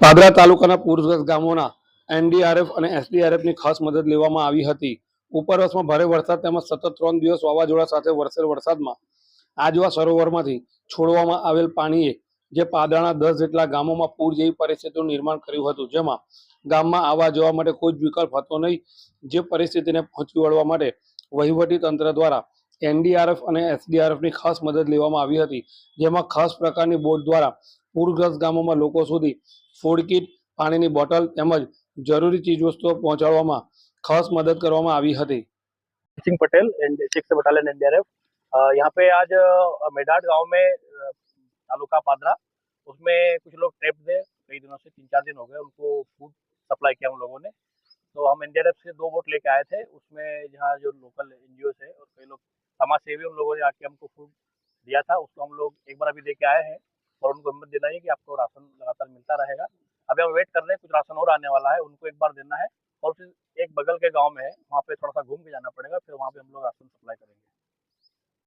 પાદરા તાલુકાના પૂરગ્રસ્ત ગામોના એનડીઆરએફ અને એસડીઆરએફની ખાસ મદદ લેવામાં આવી હતી. ઉપરવાસમાં ભારે વરસાદ તેમજ સતત 3 દિવસ વાવાઝોડા સાથે વરસેલ વરસાદમાં આજવા સરોવરમાંથી છોડવામાં આવેલ પાણીએ જે પાદરાના 10 જેટલા ગામોમાં પૂર જેવી પરિસ્થિતિનું નિર્માણ કર્યું હતું, જેમાં ગામમાં આવવા જવા માટે કોઈ જ વિકલ્પ હતો નહીં. જે પરિસ્થિતિને પહોંચી વળવા માટે વહીવટી તંત્ર દ્વારા એનડીઆરએફ અને એસડીઆરએફની ખાસ મદદ લેવામાં આવી હતી, જેમાં ખાસ પ્રકારની બોટ દ્વારા પૂરગ્રસ્ત ગામોમાં લોકો સુધી ફૂડ કિટ, પાણીની બોટલ તેમજ જરૂરી ચીજવસ્તુઓ પહોંચાડવામાં ખાસ મદદ કરવામાં આવી હતી. Singh Patel and 6 battalion NDRF यहाँ पे आज मेडाट गांव में तालुका पादरा उसमें कुछ लोग ट्रैप थे कई दिनों से 3-4 दिन हो गए उनको फूड सप्लाई किया हम लोगों ने। तो हम एनडीआरएफ से 2 बोट लेके आए थे उसमें जहाँ जो लोकल एनजीओ है और कई लोग समाज सेवी उन लोगों ने आके हमको फूड दिया था उसको हम लोग एक बार अभी लेके आए हैं और उनको हिम्मत दिलाई है कि आपको राशन लगातार मिलता रहेगा। अभी हम वेट कर रहे हैं कुछ राशन और आने वाला है उनको एक बार देना है और फिर एक बगल के गांव में है वहाँ पे थोड़ा सा घूम के जाना पड़ेगा फिर वहाँ पे हम लोग राशन सप्लाई